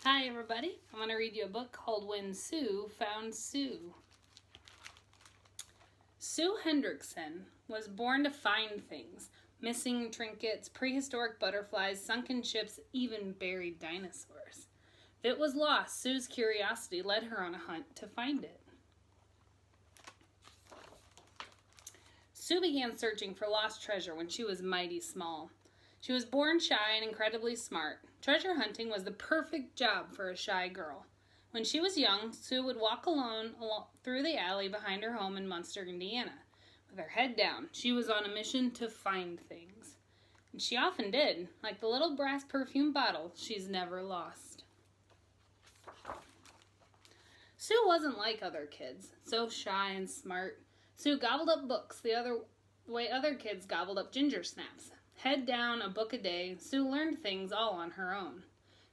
Hi everybody, I'm going to read you a book called When Sue Found Sue. Sue Hendrickson was born to find things, missing trinkets, prehistoric butterflies, sunken ships, even buried dinosaurs. If it was lost, Sue's curiosity led her on a hunt to find it. Sue began searching for lost treasure when she was mighty small. She was born shy and incredibly smart. Treasure hunting was the perfect job for a shy girl. When she was young, Sue would walk alone through the alley behind her home in Munster, Indiana. With her head down, she was on a mission to find things. And she often did, like the little brass perfume bottle she's never lost. Sue wasn't like other kids, so shy and smart. Sue gobbled up books the way other kids gobbled up ginger snaps. Head down, a book a day, Sue learned things all on her own.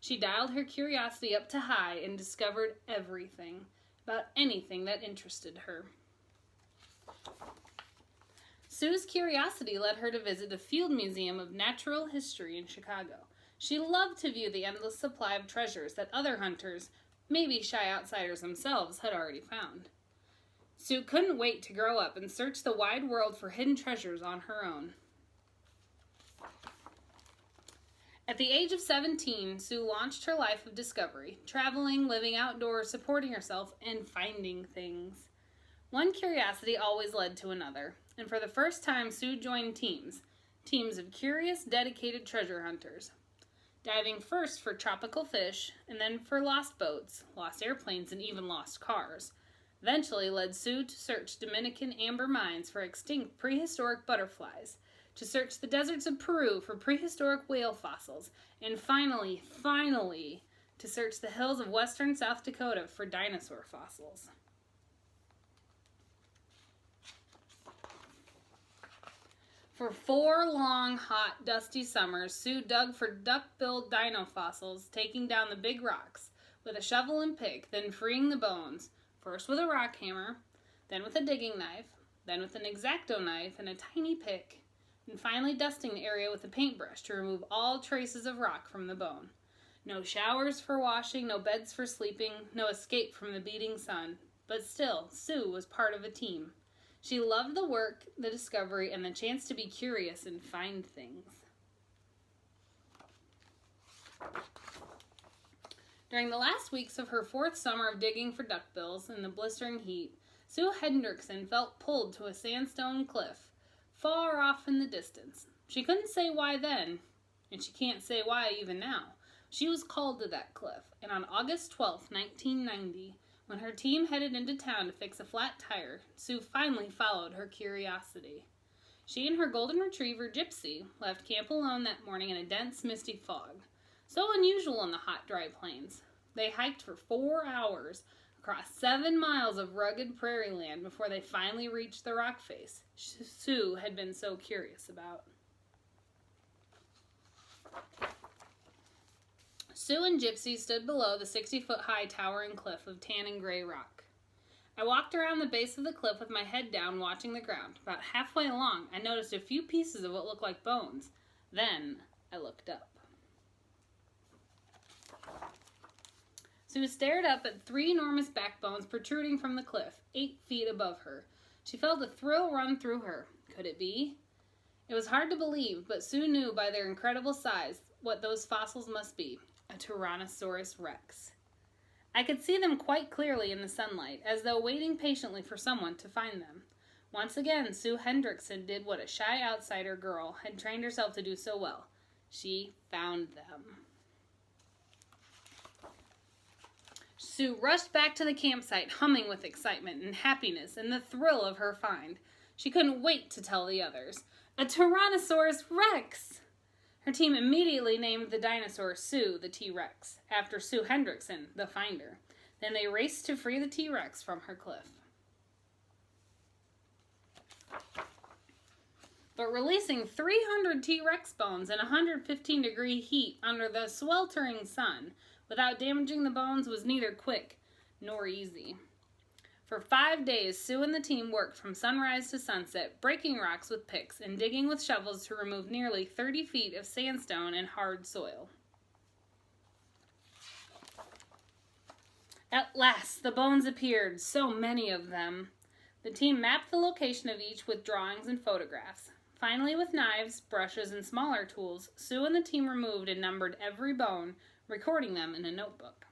She dialed her curiosity up to high and discovered everything, about anything that interested her. Sue's curiosity led her to visit the Field Museum of Natural History in Chicago. She loved to view the endless supply of treasures that other hunters, maybe shy outsiders themselves, had already found. Sue couldn't wait to grow up and search the wide world for hidden treasures on her own. At the age of 17, Sue launched her life of discovery, traveling, living outdoors, supporting herself, and finding things. One curiosity always led to another, and for the first time, Sue joined teams of curious, dedicated treasure hunters, diving first for tropical fish, and then for lost boats, lost airplanes, and even lost cars. Eventually led Sue to search Dominican amber mines for extinct prehistoric butterflies, to search the deserts of Peru for prehistoric whale fossils, and finally, to search the hills of western South Dakota for dinosaur fossils. For 4 long, hot, dusty summers, Sue dug for duck-billed dino fossils, taking down the big rocks with a shovel and pick, then freeing the bones, first with a rock hammer, then with a digging knife, then with an X-Acto knife and a tiny pick, and finally dusting the area with a paintbrush to remove all traces of rock from the bone. No showers for washing, no beds for sleeping, no escape from the beating sun. But still, Sue was part of a team. She loved the work, the discovery, and the chance to be curious and find things. During the last weeks of her 4th summer of digging for duckbills in the blistering heat, Sue Hendrickson felt pulled to a sandstone cliff, far off in the distance. She couldn't say why then, and she can't say why even now. She was called to that cliff, and on August 12, 1990, when her team headed into town to fix a flat tire, Sue finally followed her curiosity. She and her golden retriever, Gypsy, left camp alone that morning in a dense, misty fog, so unusual in the hot, dry plains. They hiked for 4 hours, across 7 miles of rugged prairie land before they finally reached the rock face Sue had been so curious about. Sue and Gypsy stood below the 60-foot-high towering cliff of tan and gray rock. I walked around the base of the cliff with my head down, watching the ground. About halfway along, I noticed a few pieces of what looked like bones. Then I looked up. Sue stared up at 3 enormous backbones protruding from the cliff, 8 feet above her. She felt a thrill run through her. Could it be? It was hard to believe, but Sue knew by their incredible size what those fossils must be. A Tyrannosaurus Rex. I could see them quite clearly in the sunlight, as though waiting patiently for someone to find them. Once again, Sue Hendrickson did what a shy outsider girl had trained herself to do so well. She found them. Sue rushed back to the campsite, humming with excitement and happiness and the thrill of her find. She couldn't wait to tell the others. A Tyrannosaurus Rex! Her team immediately named the dinosaur Sue the T-Rex, after Sue Hendrickson, the finder. Then they raced to free the T-Rex from her cliff. But releasing 300 T-Rex bones in 115-degree heat under the sweltering sun without damaging the bones was neither quick nor easy. For 5 days, Sue and the team worked from sunrise to sunset, breaking rocks with picks and digging with shovels to remove nearly 30 feet of sandstone and hard soil. At last, the bones appeared, so many of them. The team mapped the location of each with drawings and photographs. Finally, with knives, brushes, and smaller tools, Sue and the team removed and numbered every bone, recording them in a notebook.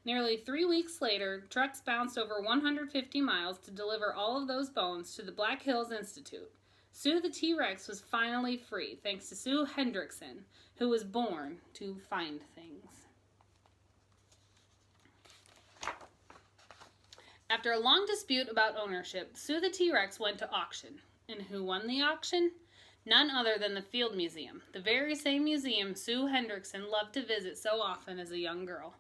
Nearly 3 weeks later, trucks bounced over 150 miles to deliver all of those bones to the Black Hills Institute. Sue the T-Rex was finally free, thanks to Sue Hendrickson, who was born to find things. After a long dispute about ownership, Sue the T-Rex went to auction. And who won the auction? None other than the Field Museum, the very same museum Sue Hendrickson loved to visit so often as a young girl.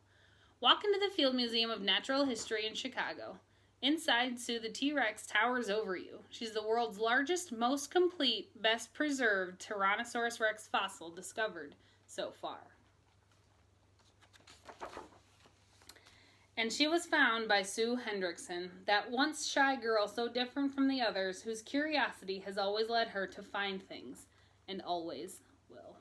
Walk into the Field Museum of Natural History in Chicago. Inside, Sue the T-Rex towers over you. She's the world's largest, most complete, best preserved Tyrannosaurus Rex fossil discovered so far. And she was found by Sue Hendrickson, that once shy girl so different from the others, whose curiosity has always led her to find things, and always will.